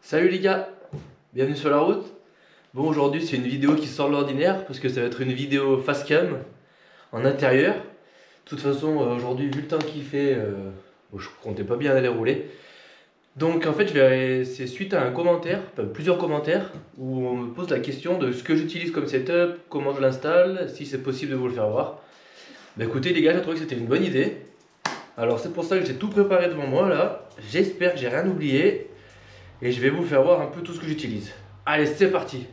Salut les gars, bienvenue sur la route. Bon, aujourd'hui c'est une vidéo qui sort de l'ordinaire parce que ça va être une vidéo face cam en intérieur. De toute façon, aujourd'hui, vu le temps qu'il fait, bon, je comptais pas bien aller rouler. Donc en fait, c'est suite à un commentaire, enfin, plusieurs commentaires, où on me pose la question de ce que j'utilise comme setup, comment je l'installe, si c'est possible de vous le faire voir. Bah écoutez les gars, j'ai trouvé que c'était une bonne idée. Alors c'est pour ça que j'ai tout préparé devant moi là. J'espère que j'ai rien oublié. Et je vais vous faire voir un peu tout ce que j'utilise. Allez, c'est parti!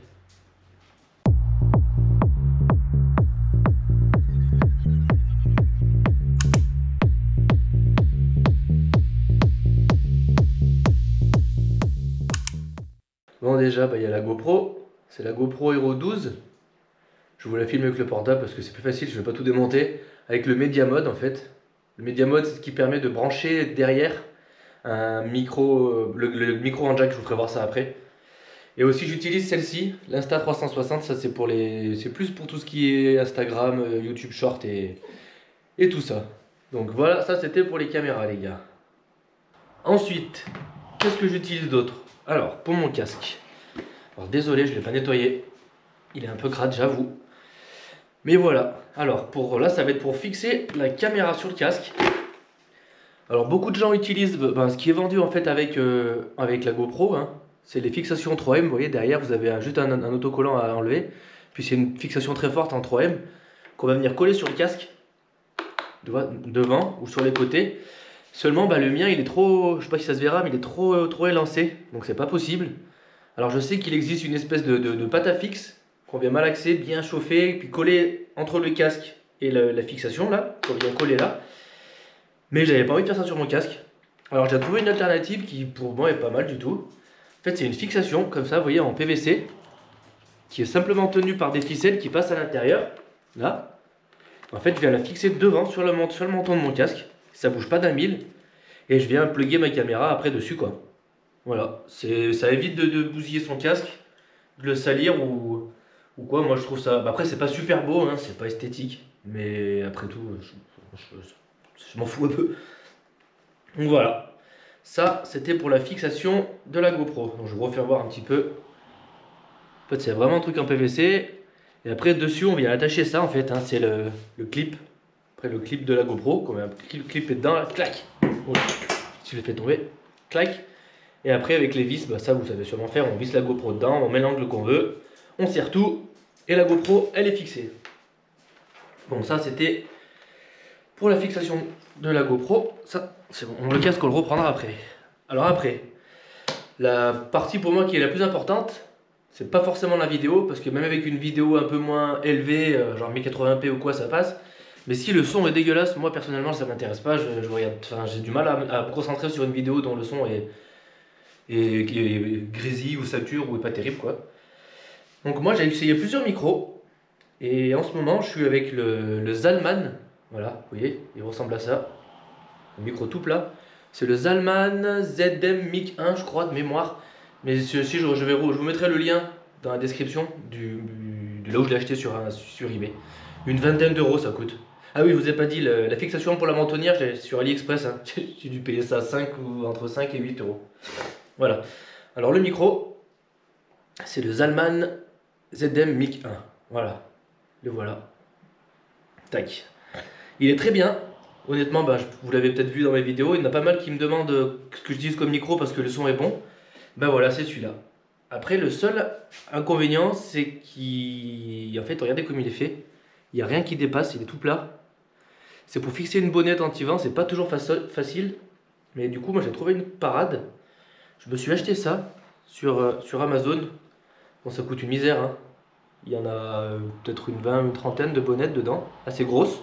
Bon déjà, il y a la GoPro. C'est la GoPro Hero 12. Je vous la filme avec le portable parce que c'est plus facile, je ne vais pas tout démonter. Avec le Media Mode en fait. Le Media Mode, c'est ce qui permet de brancher derrière un micro, le micro en jack, je vous ferai voir ça après. Et aussi j'utilise celle-ci, l'Insta360, ça c'est plus pour tout ce qui est Instagram, YouTube Short et tout ça. Donc voilà, ça c'était pour les caméras les gars. Ensuite, qu'est-ce que j'utilise d'autre? Alors, pour mon casque. Alors désolé, je ne l'ai pas nettoyé. Il est un peu crade, j'avoue. Mais voilà. Alors, là, ça va être pour fixer la caméra sur le casque. Alors, beaucoup de gens utilisent ce qui est vendu en fait avec la GoPro. Hein. C'est les fixations 3M. Vous voyez, derrière, vous avez juste un autocollant à enlever. Puis c'est une fixation très forte en 3M qu'on va venir coller sur le casque devant ou sur les côtés. Seulement, le mien, il est trop, je sais pas si ça se verra, mais il est trop élancé, donc c'est pas possible. Alors je sais qu'il existe une espèce de pâte à fixe qu'on vient malaxer, bien chauffer, puis coller entre le casque et la fixation là, qu'on vient coller là. Mais j'avais pas envie de faire ça sur mon casque. Alors j'ai trouvé une alternative qui pour moi est pas mal du tout. En fait, c'est une fixation comme ça, vous voyez, en PVC, qui est simplement tenue par des ficelles qui passent à l'intérieur, là. En fait, je viens la fixer devant sur le menton de mon casque. Ça bouge pas d'un mille. Et je viens plugger ma caméra après dessus quoi. Voilà, ça évite de bousiller son casque, de le salir ou quoi. Moi je trouve ça. Après c'est pas super beau, hein, c'est pas esthétique. Mais après tout, je m'en fous un peu. Donc voilà. Ça c'était pour la fixation de la GoPro. Donc je vais vous refaire voir un petit peu. En fait c'est vraiment un truc en PVC. Et après dessus on vient attacher ça en fait. Hein, c'est le clip. Après le clip de la GoPro. Quand même, le clip est dedans, là, clac. Voilà. Si je le fais tomber, clac. Et après avec les vis, ça vous savez sûrement faire, on visse la GoPro dedans, on met l'angle qu'on veut, on serre tout, et la GoPro elle est fixée. Bon ça c'était pour la fixation de la GoPro, ça c'est bon, le casque on le reprendra après. Alors après, la partie pour moi qui est la plus importante, c'est pas forcément la vidéo, parce que même avec une vidéo un peu moins élevée, genre 1080p ou quoi ça passe, mais si le son est dégueulasse, moi personnellement ça m'intéresse pas, je regarde, j'ai du mal à me concentrer sur une vidéo dont le son est grésille ou sature ou est pas terrible quoi. Donc moi j'ai essayé plusieurs micros et en ce moment je suis avec le Zalman, voilà, vous voyez, il ressemble à ça, un micro tout plat. C'est le Zalman ZM Mic 1 je crois de mémoire, mais si je vous mettrai le lien dans la description de là où je l'ai acheté sur eBay. Une vingtaine d'euros ça coûte. Ah oui, je vous ai pas dit, la fixation pour la mentonnière sur AliExpress, hein. J'ai dû payer ça entre 5 et 8 euros. Voilà. Alors le micro, c'est le Zalman ZM Mic 1. Voilà. Le voilà. Tac. Il est très bien. Honnêtement, vous l'avez peut-être vu dans mes vidéos. Il y en a pas mal qui me demandent ce que j'utilise comme micro parce que le son est bon. Voilà, c'est celui-là. Après, le seul inconvénient, c'est qu'il... En fait, regardez comme il est fait. Il n'y a rien qui dépasse, il est tout plat. C'est pour fixer une bonnette anti-vent, c'est pas toujours facile. Mais du coup, moi j'ai trouvé une parade. Je me suis acheté ça sur Amazon. Bon, ça coûte une misère, hein. Il y en a peut-être une trentaine de bonnettes dedans, assez grosses.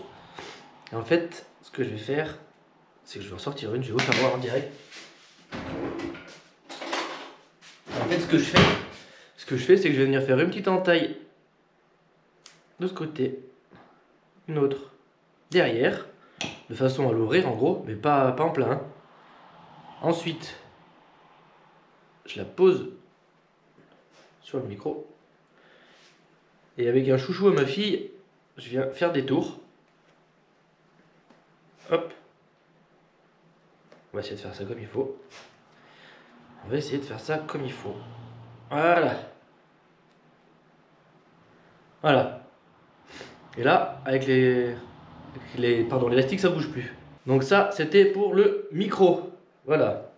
Et en fait, ce que je vais faire, c'est que je vais en sortir une, je vais vous faire voir en direct. En fait, ce que je fais, c'est que je vais venir faire une petite entaille de ce côté, une autre derrière, de façon à l'ouvrir en gros, mais pas en plein. Hein. Ensuite, je la pose sur le micro. Et avec un chouchou à ma fille, je viens faire des tours. Hop. On va essayer de faire ça comme il faut. On va essayer de faire ça comme il faut. Voilà. Voilà. Et là, avec l'élastique, ça bouge plus. Donc ça, c'était pour le micro. Voilà.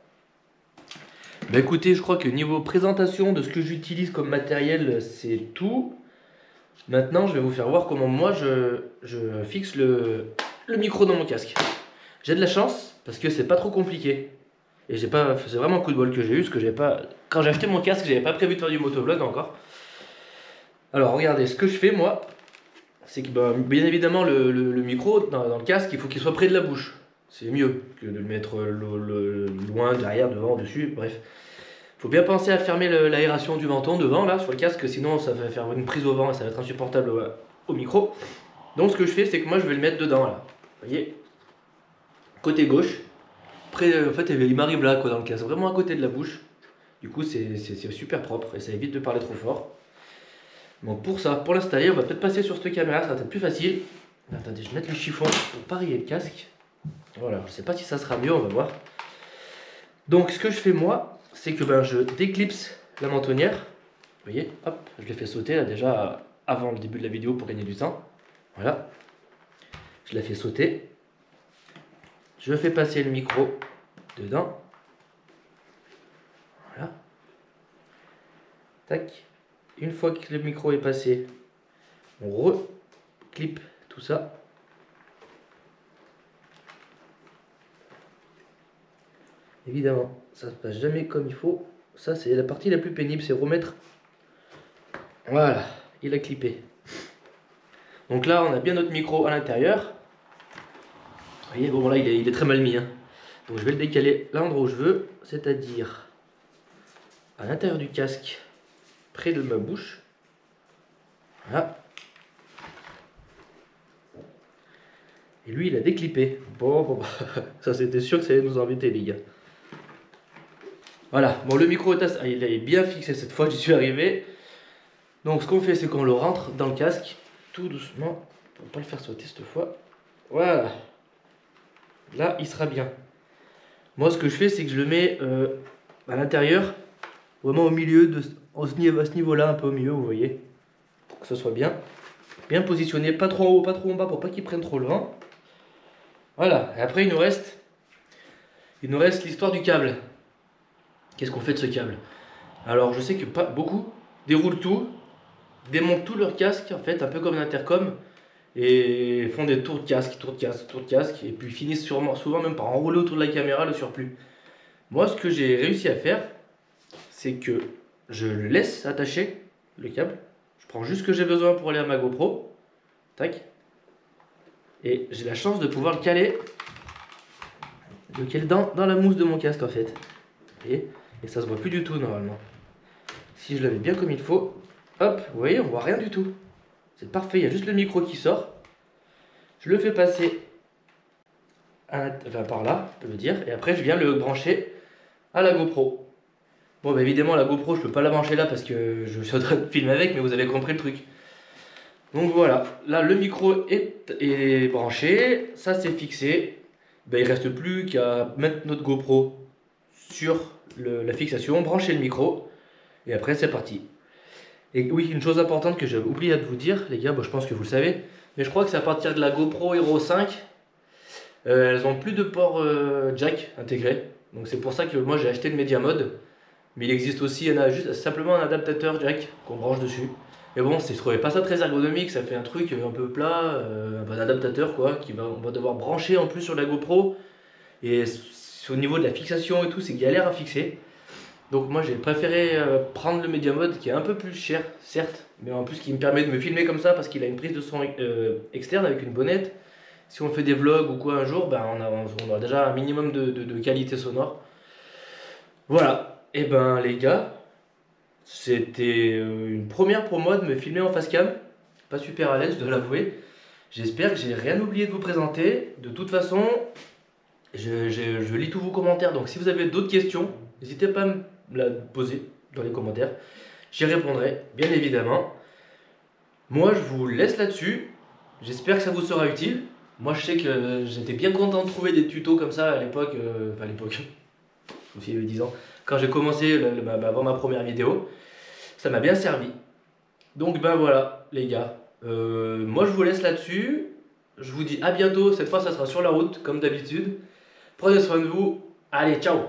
Bah écoutez, je crois que niveau présentation de ce que j'utilise comme matériel, c'est tout. Maintenant, je vais vous faire voir comment moi je fixe le micro dans mon casque. J'ai de la chance parce que c'est pas trop compliqué. Et c'est vraiment un coup de bol que j'ai eu, parce que j'avais pas, quand j'ai acheté mon casque, j'avais pas prévu de faire du motovlog encore. Alors regardez, ce que je fais moi, c'est que bah, bien évidemment le micro dans le casque, il faut qu'il soit près de la bouche. C'est mieux que de le mettre loin, derrière, devant, dessus, bref. Faut bien penser à fermer l'aération du menton devant là sur le casque, sinon ça va faire une prise au vent et ça va être insupportable au micro. Donc ce que je fais, c'est que moi je vais le mettre dedans là. Vous voyez, côté gauche. Après, en fait, il m'arrive là quoi dans le casque, vraiment à côté de la bouche. Du coup, c'est super propre et ça évite de parler trop fort. Donc pour ça, pour l'installer, on va peut-être passer sur cette caméra, ça va être plus facile. Attendez, je vais mettre le chiffon pour parier le casque. Voilà, je sais pas si ça sera mieux, on va voir. Donc ce que je fais moi, c'est que je déclipse la mentonnière. Vous voyez, hop, je l'ai fait sauter là déjà avant le début de la vidéo pour gagner du temps. Voilà, je la fais sauter. Je fais passer le micro dedans. Voilà. Tac. Une fois que le micro est passé, on reclipe tout ça. Évidemment, ça ne se passe jamais comme il faut. Ça, c'est la partie la plus pénible, c'est remettre. Voilà, il a clippé. Donc là, on a bien notre micro à l'intérieur. Vous voyez, bon là, il est très mal mis. Hein. Donc je vais le décaler l'endroit où je veux, c'est-à-dire à l'intérieur du casque, près de ma bouche. Voilà. Et lui, il a déclippé. Bon, ça c'était sûr que ça allait nous embêter, les gars. Voilà, bon, le micro il est bien fixé cette fois, j'y suis arrivé. Donc ce qu'on fait, c'est qu'on le rentre dans le casque, tout doucement, pour pas le faire sauter cette fois. Voilà. Là, il sera bien. Moi, ce que je fais, c'est que je le mets à l'intérieur, vraiment au milieu, à ce niveau-là, un peu au milieu, vous voyez, pour que ce soit bien positionné, pas trop en haut, pas trop en bas, pour pas qu'il prenne trop le vent. Voilà, et après, il nous reste l'histoire du câble. Qu'est-ce qu'on fait de ce câble? Alors, je sais que pas beaucoup déroulent tout, démontent tout leur casque, en fait, un peu comme un intercom, et font des tours de casque, et puis finissent souvent même par enrouler autour de la caméra le surplus. Moi, ce que j'ai réussi à faire, c'est que je laisse attacher le câble, je prends juste ce que j'ai besoin pour aller à ma GoPro, tac, et j'ai la chance de pouvoir le caler dans la mousse de mon casque en fait. Et ça se voit plus du tout normalement. Si je l'avais bien comme il faut, hop, vous voyez, on voit rien du tout. C'est parfait, il y a juste le micro qui sort. Je le fais passer par là, on peut le dire, et après je viens le brancher à la GoPro. Bon, évidemment, la GoPro, je peux pas la brancher là parce que je suis en train de filmer avec, mais vous avez compris le truc. Donc voilà, là le micro est branché, ça c'est fixé. Il reste plus qu'à mettre notre GoPro sur la fixation, brancher le micro, et après c'est parti. Et oui, une chose importante que j'ai oublié de vous dire, les gars, je pense que vous le savez, mais je crois que c'est à partir de la GoPro Hero 5, elles ont plus de port jack intégré. Donc c'est pour ça que moi j'ai acheté le Media Mode. Mais il existe aussi juste simplement un adaptateur jack qu'on branche dessus. Mais bon, je trouvais pas ça très ergonomique, ça fait un truc un peu plat, un adaptateur quoi, on va devoir brancher en plus sur la GoPro. Et au niveau de la fixation et tout, c'est galère à fixer. Donc moi j'ai préféré prendre le Media Mode qui est un peu plus cher, certes, mais en plus qui me permet de me filmer comme ça parce qu'il a une prise de son externe avec une bonnette. Si on fait des vlogs ou quoi un jour, on a déjà un minimum de qualité sonore. Voilà. Et les gars, c'était une première pour moi de me filmer en face cam. Pas super à l'aise, je dois l'avouer. J'espère que j'ai rien oublié de vous présenter. De toute façon, je lis tous vos commentaires. Donc si vous avez d'autres questions, n'hésitez pas à me la poser dans les commentaires. J'y répondrai, bien évidemment. Moi, je vous laisse là-dessus. J'espère que ça vous sera utile. Moi, je sais que j'étais bien content de trouver des tutos comme ça à l'époque. Enfin, à l'époque, il y avait 10 ans. quand j'ai commencé avant ma première vidéo. Ça m'a bien servi. Donc ben voilà les gars, moi je vous laisse là-dessus. Je vous dis à bientôt, cette fois ça sera sur la route comme d'habitude. Prenez soin de vous, allez ciao.